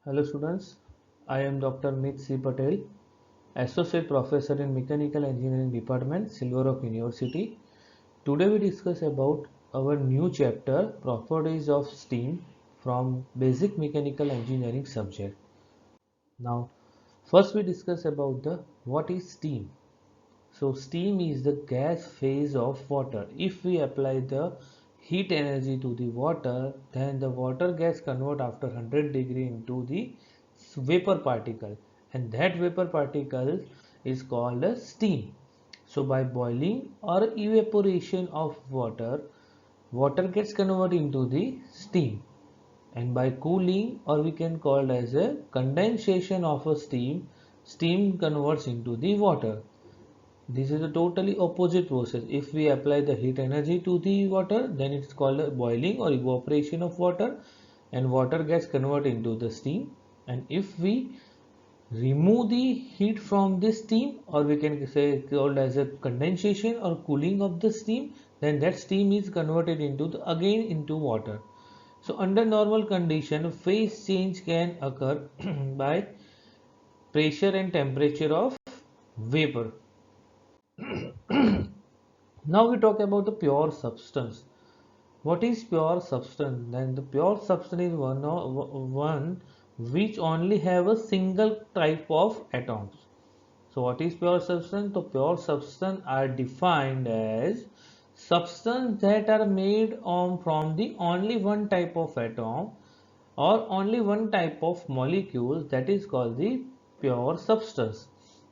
Hello students, I am Dr. Mit C. Patel, Associate Professor in Mechanical Engineering Department, Silver Oak University. Today we discuss about our new chapter, Properties of Steam from Basic Mechanical Engineering subject. Now, first we discuss about the what is steam. So steam is the gas phase of water. If we apply the heat energy to the water, then the water gas convert after 100 degree into the vapor particle, and that vapor particle is called as steam. So by boiling or evaporation of water, water gets converted into the steam, and by cooling or we can call as a condensation of a steam, steam converts into the water. This is a totally opposite process. If we apply the heat energy to the water, then it's called a boiling or evaporation of water, and water gets converted into the steam. And if we remove the heat from the steam, or we can say called as a condensation or cooling of the steam, then that steam is converted into again into water. So under normal condition, phase change can occur by pressure and temperature of vapor. Now we talk about the pure substance. What is pure substance? Then the pure substance is one which only have a single type of atoms. So what is pure substance? The pure substance are defined as substance that are made from the only one type of atom or only one type of molecule, that is called the pure substance.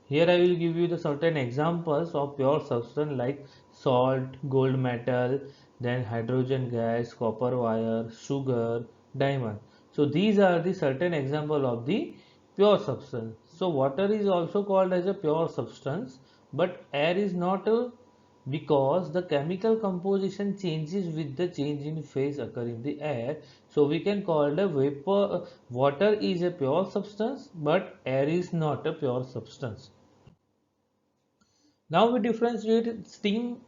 Here I will give you the certain examples of pure substance like salt, gold metal, then hydrogen gas, copper wire, sugar, diamond. So these are the certain example of the pure substance. So water is also called as a pure substance, but air is not a, because the chemical composition changes with the change in phase occur in the air. So we can call the vapor, water is a pure substance, but air is not a pure substance. Now we differentiate steam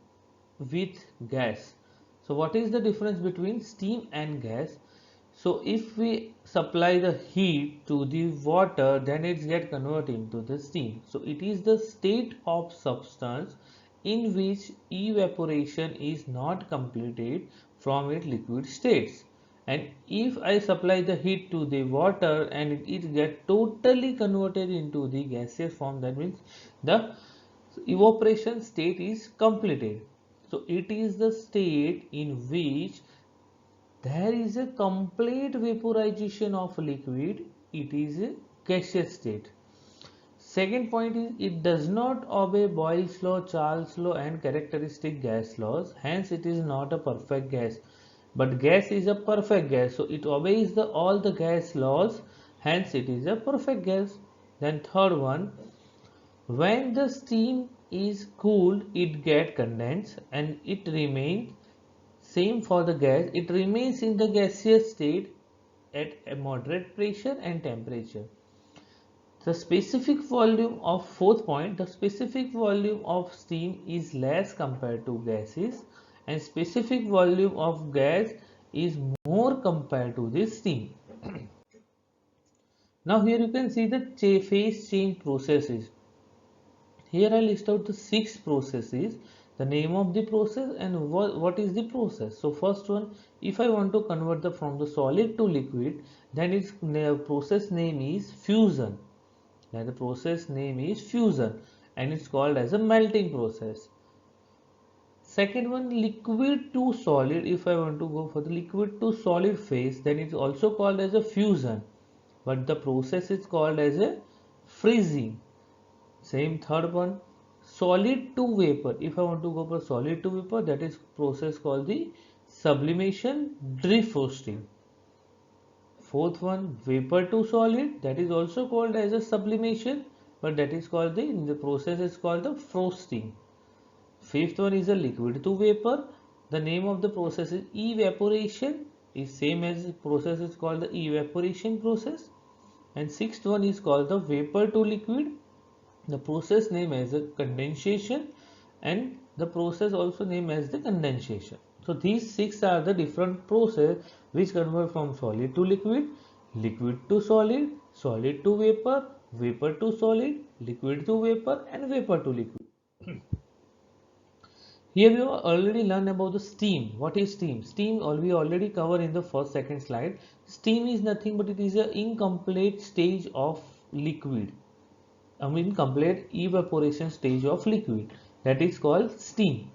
with gas. So what is the difference between steam and gas? So if we supply the heat to the water, then it gets converted into the steam. So it is the state of substance in which evaporation is not completed from its liquid states. And if I supply the heat to the water and it gets totally converted into the gaseous form, that means the evaporation state is completed. So it is the state in which there is a complete vaporization of liquid. It is a gaseous state. Second point is it does not obey Boyle's law, Charles' law and characteristic gas laws. Hence it is not a perfect gas. But gas is a perfect gas. So it obeys all the gas laws. Hence it is a perfect gas. Then third one, when the steam is cooled, it gets condensed and it remains same for the gas. It remains in the gaseous state at a moderate pressure and temperature. The specific volume of fourth point, the specific volume of steam is less compared to gases, and specific volume of gas is more compared to the steam. Now here you can see the phase change processes. Here I list out the 6 processes, the name of the process and what is the process. So first one, if I want to convert from the solid to liquid, then its process name is fusion. Then the process name is fusion and it's called as a melting process. Second one, liquid to solid. If I want to go for the liquid to solid phase, then it's also called as a fusion, but the process is called as a freezing. Same third one, solid to vapor. If I want to go for solid to vapor, that is process called the sublimation defrosting. Fourth one, vapor to solid, that is also called as a sublimation, but that is called the process is called the frosting. Fifth one is a liquid to vapor. The name of the process is evaporation, is same as the process is called the evaporation process. And sixth one is called the vapor to liquid. The process name as a condensation and the process also name as the condensation. So these 6 are the different process which convert from solid to liquid, liquid to solid, solid to vapor, vapor to solid, liquid to vapor, and vapor to liquid. Here we have already learned about the steam. What is steam? Steam we already covered in the second slide. Steam is nothing but it is an incomplete stage of liquid. I mean complete evaporation stage of liquid. That is called steam.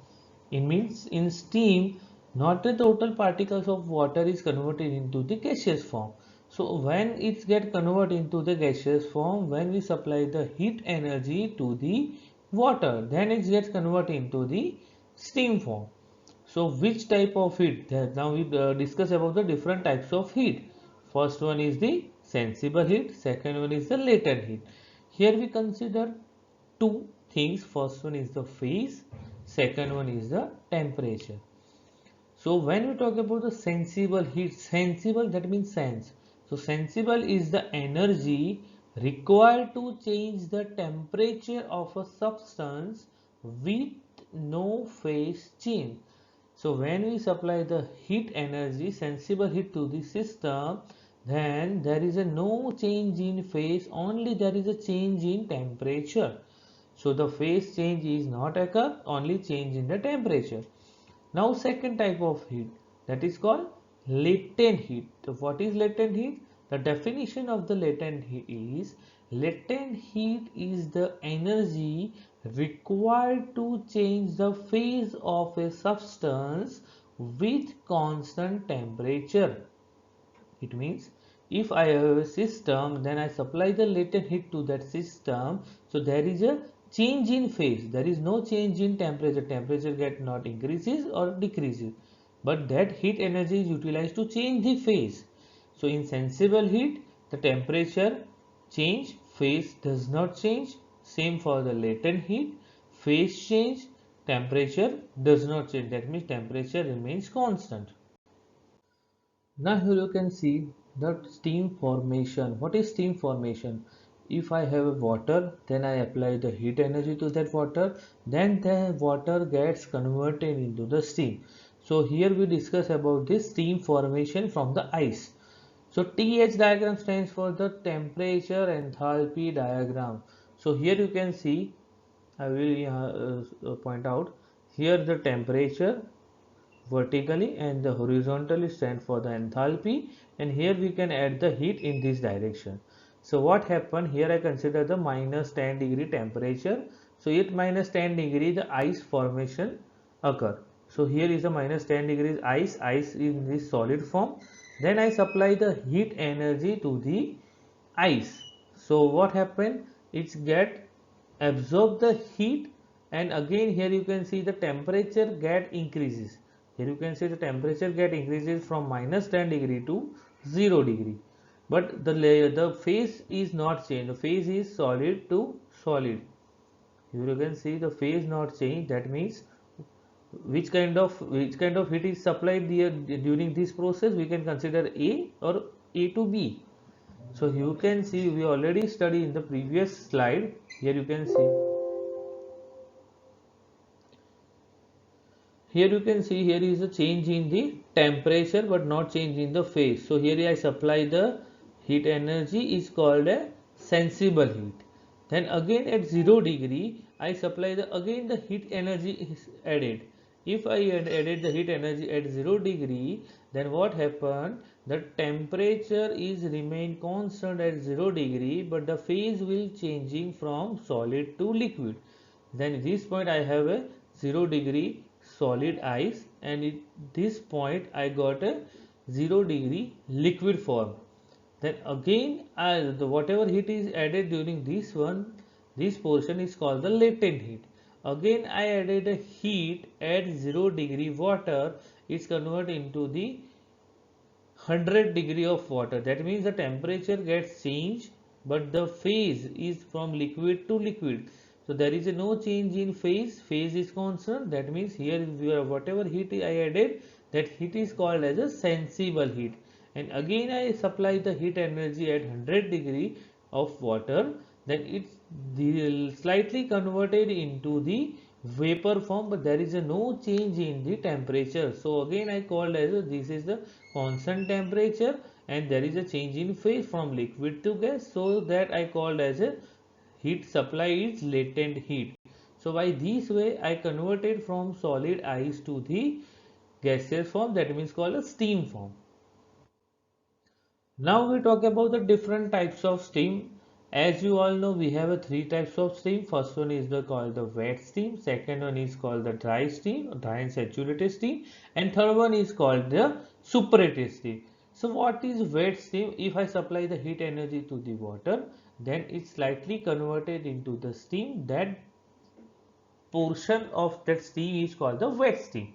It means in steam, not the total particles of water is converted into the gaseous form. So when it get converted into the gaseous form, when we supply the heat energy to the water, then it gets converted into the steam form. So which type of heat? Now we discuss about the different types of heat. First one is the sensible heat, second one is the latent heat. Here we consider two things. First one is the phase, second one is the temperature. So when we talk about the sensible heat, sensible that means sense. So sensible is the energy required to change the temperature of a substance with no phase change. So when we supply the heat energy, sensible heat to the system, then there is a no change in phase, only there is a change in temperature. So the phase change is not occur, only change in the temperature. Now second type of heat, that is called latent heat. So what is latent heat? The definition of the latent heat is the energy required to change the phase of a substance with constant temperature. It means if I have a system, then I supply the latent heat to that system. So there is a change in phase. There is no change in temperature. Temperature get not increases or decreases. But that heat energy is utilized to change the phase. So in sensible heat, the temperature change, phase does not change. Same for the latent heat. Phase change, temperature does not change. That means temperature remains constant. Now here you can see that steam formation. What is steam formation? If I have water, then I apply the heat energy to that water, then the water gets converted into the steam. So here we discuss about this steam formation from the ice. So TH diagram stands for the temperature enthalpy diagram. So here you can see, I will point out here the temperature vertically and the horizontally stand for the enthalpy, and here we can add the heat in this direction. So what happened here, I consider the minus 10 degree temperature. So at minus 10 degree the ice formation occur. So here is a minus 10 degrees ice in this solid form. Then I supply the heat energy to the ice. So what happened, it's get absorb the heat, and again here you can see the temperature get increases. Here you can see the temperature get increases from minus 10 degree to 0 degree, but the phase is not changed. The phase is solid to solid. Here you can see the phase not changed. That means which kind of heat is supplied here during this process, we can consider A or A to B. So you can see we already studied in the previous slide. Here you can see, here you can see here is a change in the temperature but not change in the phase. So here I supply the heat energy is called a sensible heat. Then again at 0 degree I supply the again the heat energy is added. If I had added the heat energy at 0 degree, then what happened? The temperature is remain constant at 0 degree, but the phase will changing from solid to liquid. Then at this point I have a 0 degree solid ice, and at this point I got a 0 degree liquid form. Then again whatever heat is added during this portion is called the latent heat. Again I added a heat at 0 degree water, is converted into the 100 degree of water. That means the temperature gets changed, but the phase is from liquid to liquid. So there is no change in phase is constant. That means here whatever heat I added, that heat is called as a sensible heat. And again I supply the heat energy at 100 degree of water, then it's slightly converted into the vapor form, but there is no change in the temperature. So again I called as this is the constant temperature, and there is a change in phase from liquid to gas, so that I called as a heat supply is latent heat. So by this way I converted from solid ice to the gaseous form, that means called a steam form. Now we talk about the different types of steam. As you all know, we have a three types of steam. First one is called the wet steam. Second one is called the dry steam, dry and saturated steam. And third one is called the superheated steam. So what is wet steam? If I supply the heat energy to the water, then it's slightly converted into the steam. That portion of that steam is called the wet steam.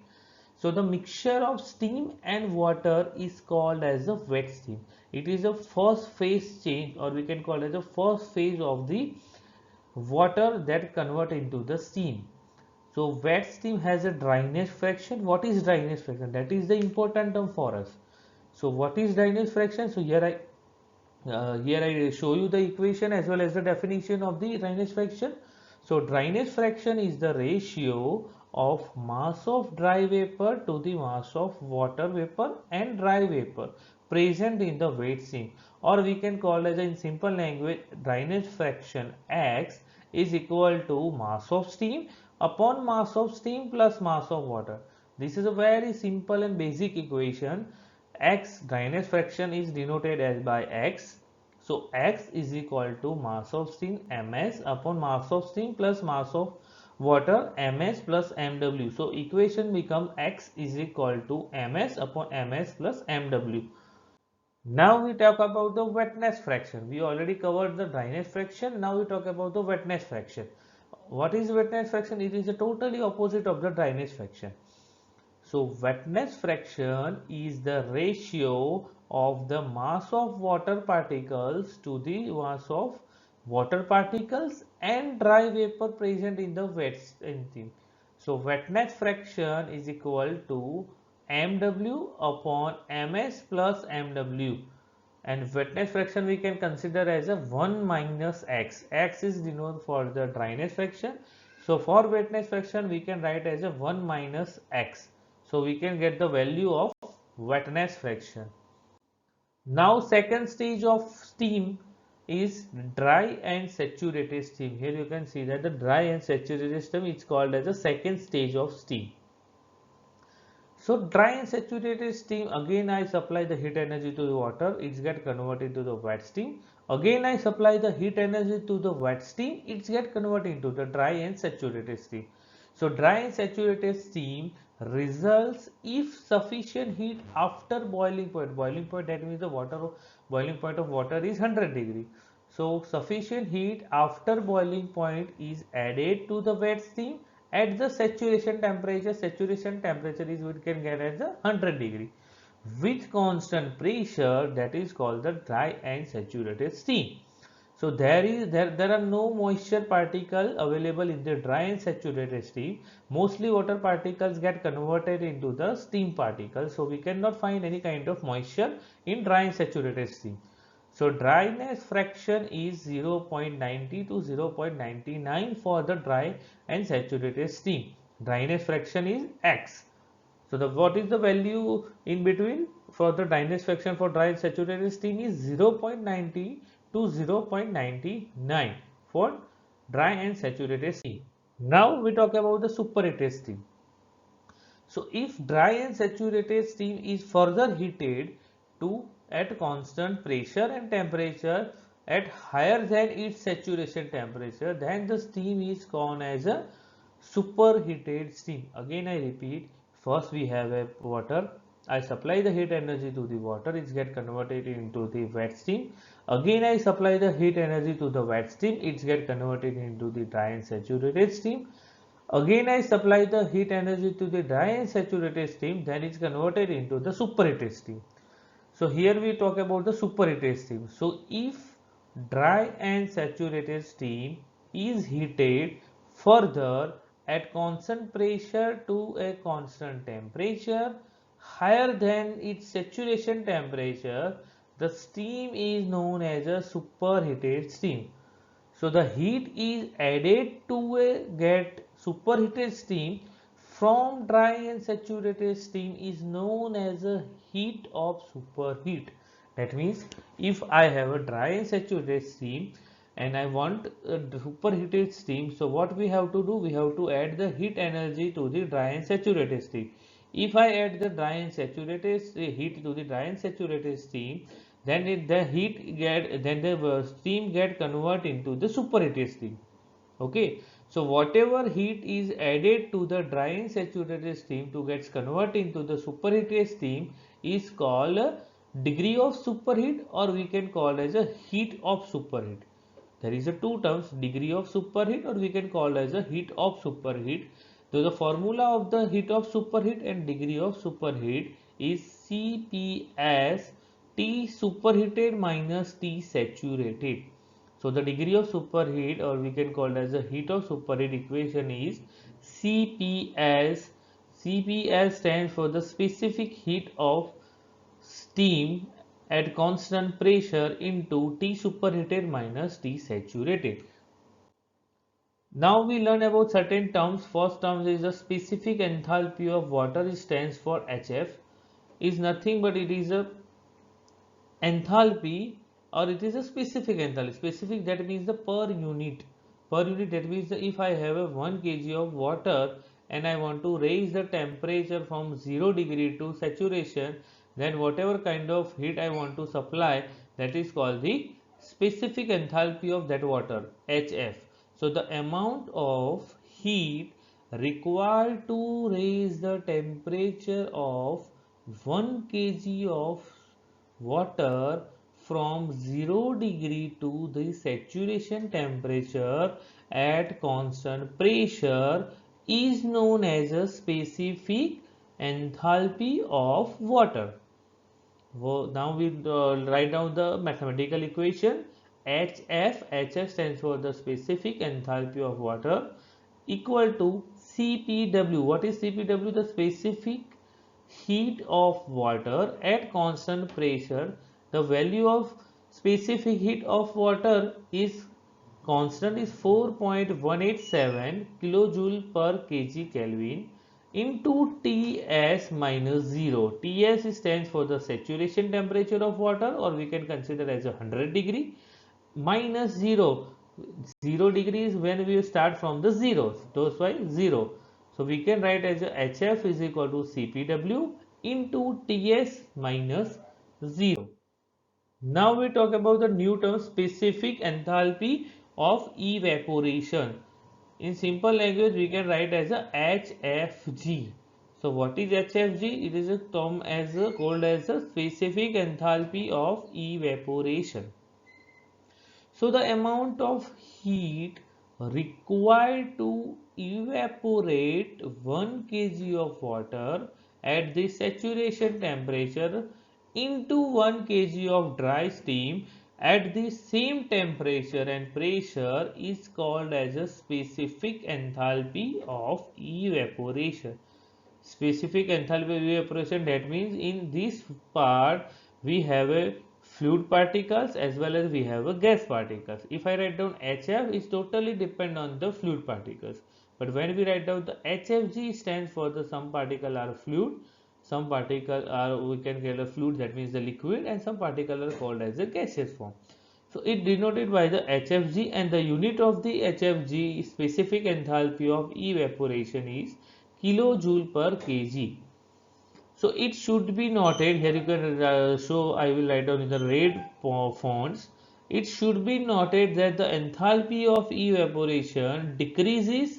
So the mixture of steam and water is called as the wet steam. It is a first phase change, or we can call it the first phase of the water that convert into the steam. So wet steam has a dryness fraction. What is dryness fraction? That is the important term for us. So what is dryness fraction? So here I show you the equation as well as the definition of the dryness fraction. So dryness fraction is the ratio of mass of dry vapor to the mass of water vapor and dry vapor present in the wet steam, or we can call as in simple language, dryness fraction X is equal to mass of steam upon mass of steam plus mass of water. This is a very simple and basic equation. X, dryness fraction, is denoted as by X. So X is equal to mass of steam Ms upon mass of steam plus mass of water Ms plus Mw. So equation becomes X is equal to Ms upon Ms plus Mw. Now we talk about the wetness fraction. We already covered the dryness fraction. Now we talk about the wetness fraction. What is wetness fraction? It is the totally opposite of the dryness fraction. So wetness fraction is the ratio of the mass of water particles to the mass of water particles and dry vapor present in the wet steam. So wetness fraction is equal to Mw upon Ms plus Mw, and wetness fraction we can consider as a 1 minus X. X is denoted for the dryness fraction. So for wetness fraction we can write as a 1 minus X. So we can get the value of wetness fraction. Now second stage of steam is dry and saturated steam. Here you can see that the dry and saturated steam is called as the second stage of steam. So dry and saturated steam, again I supply the heat energy to the water, it get converted to the wet steam. Again I supply the heat energy to the wet steam, it get converted into the dry and saturated steam. So dry and saturated steam results if sufficient heat after boiling point. Boiling point, that means the water boiling point of water is 100 degree. So sufficient heat after boiling point is added to the wet steam at the saturation temperature. Saturation temperature is we can get as the 100 degree with constant pressure, that is called the dry and saturated steam. So there are no moisture particle available in the dry and saturated steam. Mostly water particles get converted into the steam particles. So we cannot find any kind of moisture in dry and saturated steam. So dryness fraction is 0.90 to 0.99 for the dry and saturated steam. Dryness fraction is X. So what is the value in between for the dryness fraction for dry and saturated steam is 0.90 to 0.99 for dry and saturated steam. Now we talk about the superheated steam. So if dry and saturated steam is further heated to at constant pressure and temperature at higher than its saturation temperature, then the steam is called as a superheated steam. Again I repeat, first we have a water, I supply the heat energy to the water, it get converted into the wet steam. Again I supply the heat energy to the wet steam, it get converted into the dry and saturated steam. Again I supply the heat energy to the dry and saturated steam, then it's converted into the superheated steam. So here we talk about the superheated steam. So if dry and saturated steam is heated further at constant pressure to a constant temperature higher than its saturation temperature, the steam is known as a superheated steam. So the heat is added to a get superheated steam from dry and saturated steam is known as a heat of superheat. That means if I have a dry and saturated steam and I want a superheated steam, so what we have to do? We have to add the heat energy to the dry and saturated steam. If I add the dry and saturated heat to the dry and saturated steam, then the steam get converted into the superheated steam. Okay, so whatever heat is added to the dry and saturated steam to gets converted into the superheated steam is called a degree of superheat, or we can call as a heat of superheat. There is a two terms, degree of superheat, or we can call as a heat of superheat. So the formula of the heat of superheat and degree of superheat is CP T superheated minus T saturated. So the degree of superheat, or we can call as the heat of superheat equation, is CPS. CPS stands for the specific heat of steam at constant pressure into T superheated minus T saturated. Now we learn about certain terms. First term is the specific enthalpy of water. It stands for HF. Is nothing but it is a enthalpy, or it is a specific enthalpy. Specific, that means the per unit, that means if I have a 1 kg of water and I want to raise the temperature from 0 degree to saturation, then whatever kind of heat I want to supply, that is called the specific enthalpy of that water, HF. So the amount of heat required to raise the temperature of 1 kg of water from 0 degree to the saturation temperature at constant pressure is known as a specific enthalpy of water. Now we write down the mathematical equation. HF stands for the specific enthalpy of water, equal to CPW. What is CPW? The specific heat of water at constant pressure. The value of specific heat of water is constant, is 4.187 kilojoule per kg Kelvin into Ts minus 0. Ts stands for the saturation temperature of water, or we can consider as 100 degree, minus 0. 0 degree is when we start from the zeros, that's why 0. So we can write as HF is equal to CPW into Ts minus 0. Now we talk about the new term, specific enthalpy of evaporation. In simple language, we can write as a HFG. So what is HFG? It is a term called as a specific enthalpy of evaporation. So the amount of heat required to evaporate 1 kg of water at the saturation temperature into 1 kg of dry steam at the same temperature and pressure is called as a specific enthalpy of evaporation. Specific enthalpy of evaporation, that means in this part we have a fluid particles as well as we have a gas particles. If I write down HF, is totally depend on the fluid particles, but when we write down the HFG, stands for the some particle are fluid, some particle are, we can get a fluid, that means the liquid, and some particle are called as a gaseous form. So it denoted by the HFG, and the unit of the HFG specific enthalpy of evaporation is kilojoule per kg. So it should be noted here. You can show. I will write down in the red fonts. It should be noted that the enthalpy of evaporation decreases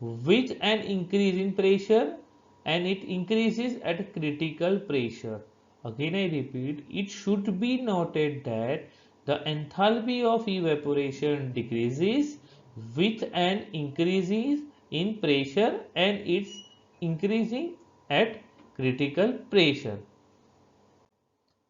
with an increase in pressure, and it increases at critical pressure. Again, I repeat. It should be noted that the enthalpy of evaporation decreases with an increases in pressure, and it's increasing at critical pressure.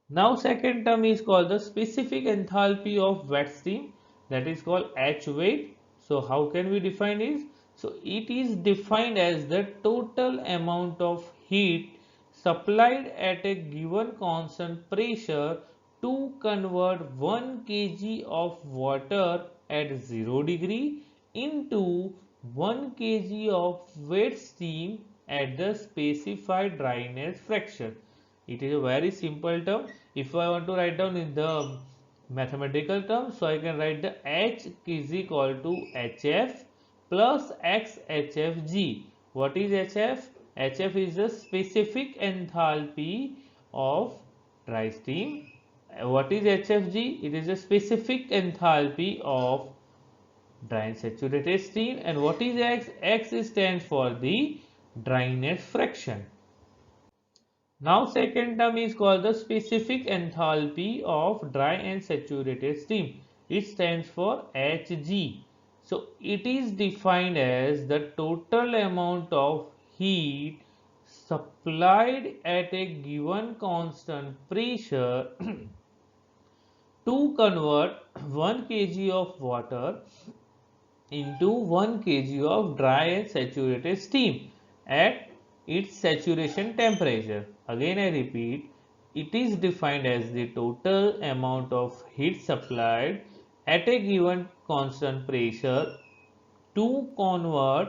Now second term is called the specific enthalpy of wet steam, that is called HWAIT. So how can we define it? So it is defined as the total amount of heat supplied at a given constant pressure to convert 1 kg of water at 0 degree into 1 kg of wet steam at the specified dryness fraction. It is a very simple term. If I want to write down in the mathematical terms, so I can write the H is equal to HF plus XHFG. What is HF? HF is the specific enthalpy of dry steam. What is HFG? It is a specific enthalpy of dry and saturated steam. And what is X? X stands for the dryness fraction. Now second term is called the specific enthalpy of dry and saturated steam. It stands for Hg. So it is defined as the total amount of heat supplied at a given constant pressure to convert 1 kg of water into 1 kg of dry and saturated steam at its saturation temperature. Again I repeat, it is defined as the total amount of heat supplied at a given constant pressure to convert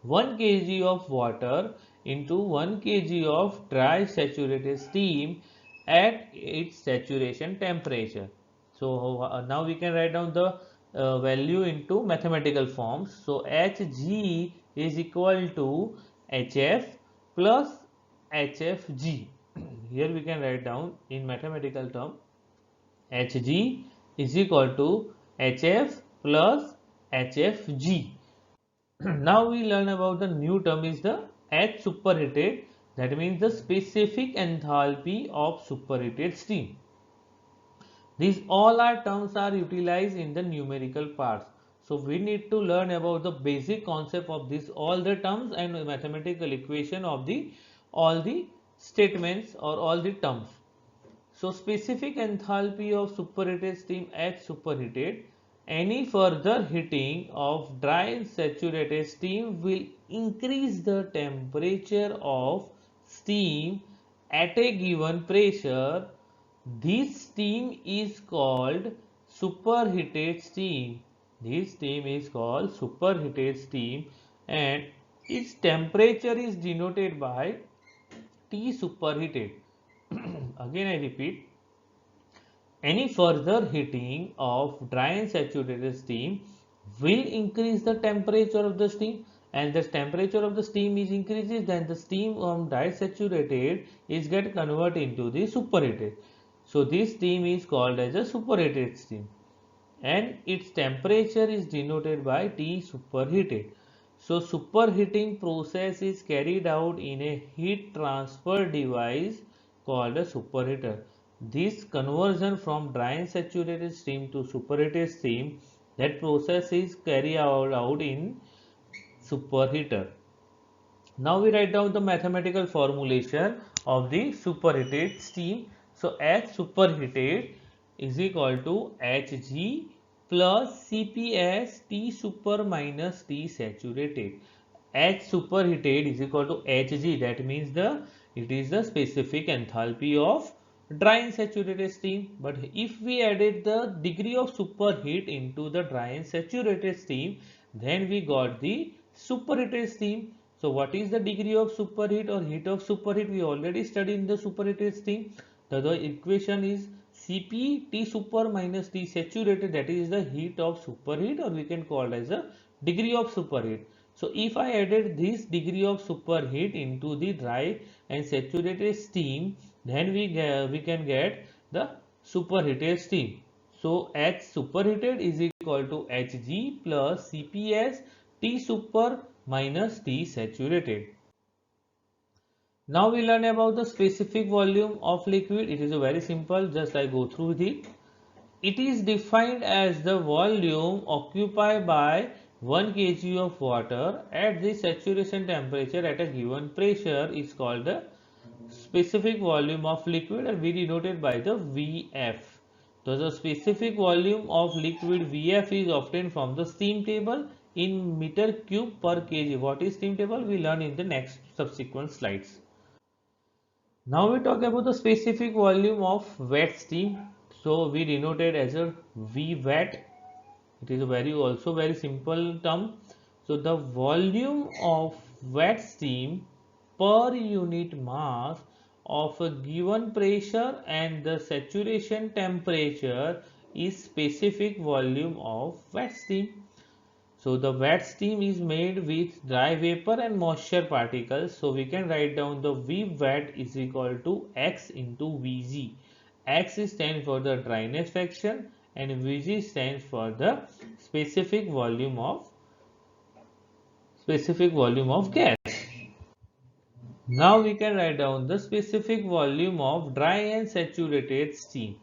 1 kg of water into 1 kg of dry saturated steam at its saturation temperature. So now we can write down the value into mathematical forms. So Hg is equal to Hf plus Hfg. Here we can write down in mathematical term Hg is equal to Hf plus Hfg. Now we learn about the new term is the H superheated, that means the specific enthalpy of superheated steam. These all our terms are utilized in the numerical parts. So we need to learn about the basic concept of this all the terms and mathematical equation of the all the statements or all the terms. So specific enthalpy of superheated steam H superheated, any further heating of dry and saturated steam will increase the temperature of steam at a given pressure. This steam is called superheated steam. This steam is called superheated steam and its temperature is denoted by T superheated. Again I repeat, any further heating of dry and saturated steam will increase the temperature of the steam, and the temperature of the steam is increases, then the steam from dry saturated is get converted into the superheated. So this steam is called as a superheated steam and its temperature is denoted by T superheated. So superheating process is carried out in a heat transfer device called a superheater. This conversion from dry and saturated steam to superheated steam, that process is carried out in superheater. Now we write down the mathematical formulation of the superheated steam. So H superheated is equal to Hg plus Cps T super minus T saturated. H superheated is equal to Hg, that means it is the specific enthalpy of dry and saturated steam. But if we added the degree of superheat into the dry and saturated steam, then we got the superheated steam. So what is the degree of superheat or heat of superheat? We already studied in the superheated steam. The equation is Cp T super minus T saturated, that is the heat of superheat, or we can call as a degree of superheat. So if I added this degree of superheat into the dry and saturated steam, then we can get the superheated steam. So H superheated is equal to Hg plus Cps T super minus T saturated. Now we learn about the specific volume of liquid. It is a very simple, just I go through it. It is defined as the volume occupied by 1 kg of water at the saturation temperature at a given pressure is called the specific volume of liquid, and we denote it by the Vf. So the specific volume of liquid Vf is obtained from the steam table in meter cube per kg. What is steam table? We learn in the next subsequent slides. Now we talk about the specific volume of wet steam. So we denote it as a V wet. It is a very simple term. So the volume of wet steam per unit mass of a given pressure and the saturation temperature is specific volume of wet steam. So the wet steam is made with dry vapor and moisture particles. So we can write down the V wet is equal to X into Vg. X stands for the dryness fraction and Vg stands for the specific volume of gas. Now we can write down the specific volume of dry and saturated steam.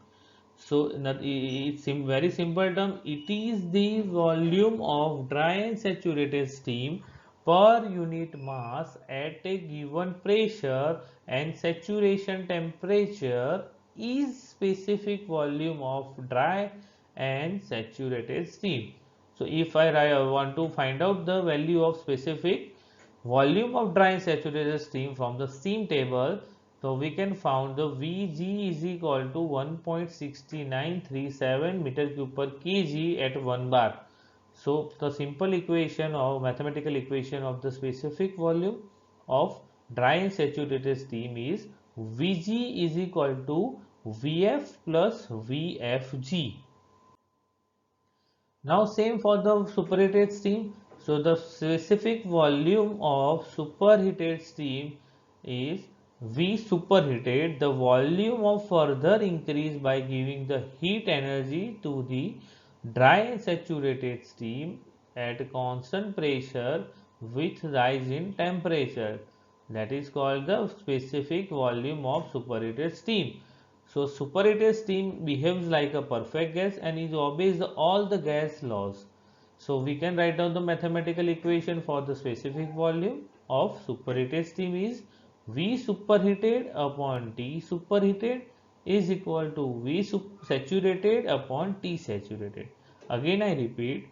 So it's very simple term. It is the volume of dry and saturated steam per unit mass at a given pressure and saturation temperature is specific volume of dry and saturated steam. So if I want to find out the value of specific volume of dry and saturated steam from the steam table, so we can find the Vg is equal to 1.6937 meter cube per kg at 1 bar. So the simple equation or mathematical equation of the specific volume of dry and saturated steam is Vg is equal to Vf plus Vfg. Now same for the superheated steam. So the specific volume of superheated steam is V superheated. The volume of further increase by giving the heat energy to the dry and saturated steam at constant pressure with rise in temperature. That is called the specific volume of superheated steam. So superheated steam behaves like a perfect gas and it obeys all the gas laws. So we can write down the mathematical equation for the specific volume of superheated steam is V superheated upon T superheated is equal to V saturated upon T saturated. Again I repeat,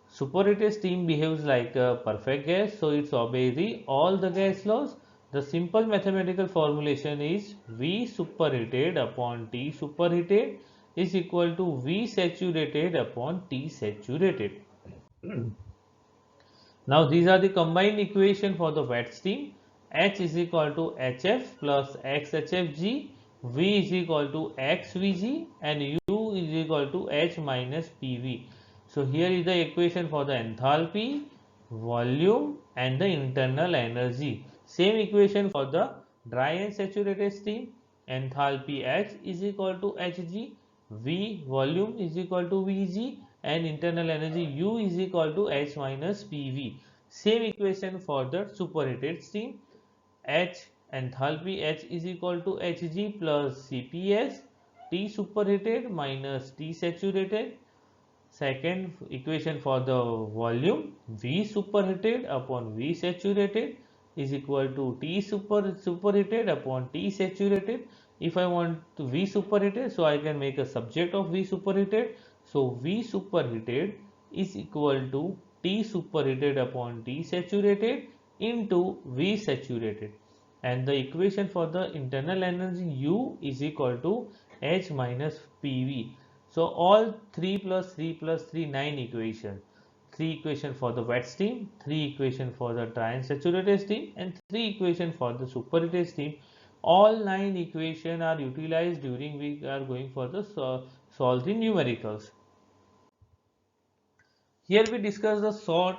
superheated steam behaves like a perfect gas, so it obeys all the gas laws. The simple mathematical formulation is V superheated upon T superheated is equal to V saturated upon T saturated. Now these are the combined equation for the wet steam. H is equal to HF plus XHFG, V is equal to XVG and U is equal to H minus PV. So here is the equation for the enthalpy, volume and the internal energy. Same equation for the dry and saturated steam. Enthalpy H is equal to Hg, V volume is equal to Vg and internal energy U is equal to H minus PV. Same equation for the superheated steam. H enthalpy H is equal to Hg plus Cps, T superheated minus T saturated. Second equation for the volume, V superheated upon V saturated is equal to T superheated upon T saturated. If I want V superheated, so I can make a subject of V superheated. So V superheated is equal to T superheated upon T saturated into V saturated. And the equation for the internal energy U is equal to H minus PV. So all 3 plus 3 plus 3, 9 equation. 3 equation for the wet steam, 3 equation for the dry and saturated steam and 3 equation for the superheated steam. All 9 equation are utilized during we are going for the solve the numericals. Here we discuss the short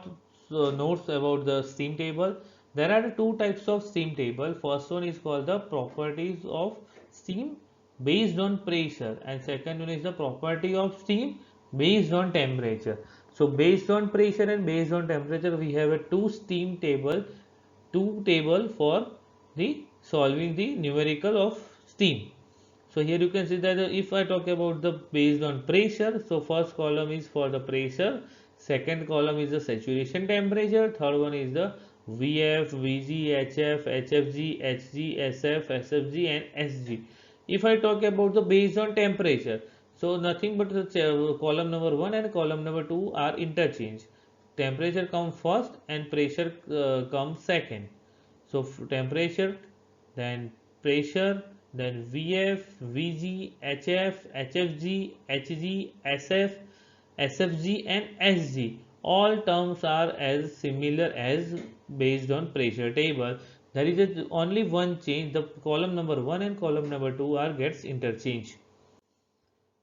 notes about the steam table. There are two types of steam table. First one is called the properties of steam based on pressure and second one is the property of steam based on temperature. So based on pressure and based on temperature we have a two table for the solving the numerical of steam. So here you can see that if I talk about the based on pressure, so first column is for the pressure, second column is the saturation temperature, third one is the Vf, Vg, Hf, Hfg, Hg, Sf, Sfg and Sg. If I talk about the based on temperature, so nothing but the column number 1 and column number 2 are interchanged. Temperature comes first and pressure comes second. So temperature, then pressure, then Vf, Vg, Hf, Hfg, Hg, Sf, Sfg and Sg. All terms are as similar as based on pressure table. There is only one change. The column number 1 and column number 2 are gets interchanged.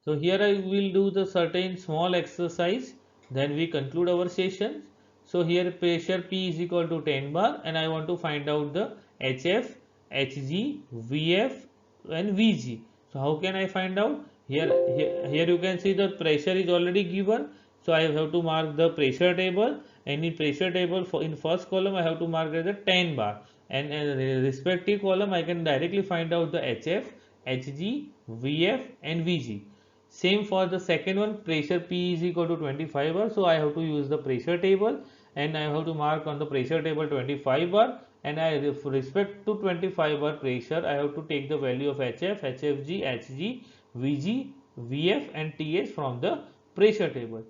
So here I will do the certain small exercise, then we conclude our session. So here pressure P is equal to 10 bar and I want to find out the HF, HG, VF and VG. So how can I find out? Here you can see the pressure is already given. So I have to mark the pressure table, and in pressure table for in first column I have to mark as a 10 bar, and in respective column I can directly find out the HF, HG, VF and VG. Same for the second one, pressure P is equal to 25 bar. So I have to use the pressure table and I have to mark on the pressure table 25 bar, and I with respect to 25 bar pressure I have to take the value of HF, HFG, HG, VG, VF and TH from the pressure table.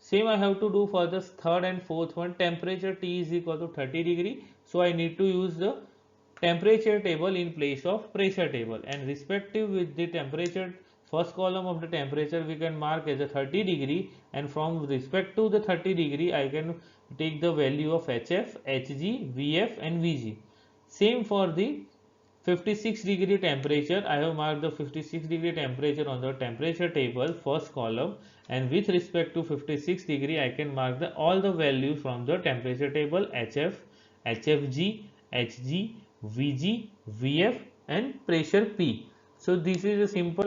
Same I have to do for the third and fourth one. Temperature T is equal to 30 degree. So I need to use the temperature table in place of pressure table, and respective with the temperature, first column of the temperature we can mark as a 30 degree, and from respect to the 30 degree I can take the value of HF, HG, VF and VG. Same for the 56 degree temperature, I have marked the 56 degree temperature on the temperature table first column, and with respect to 56 degree I can mark the all the values from the temperature table, HF, HFG, HG, VG, VF and pressure P. So this is a simple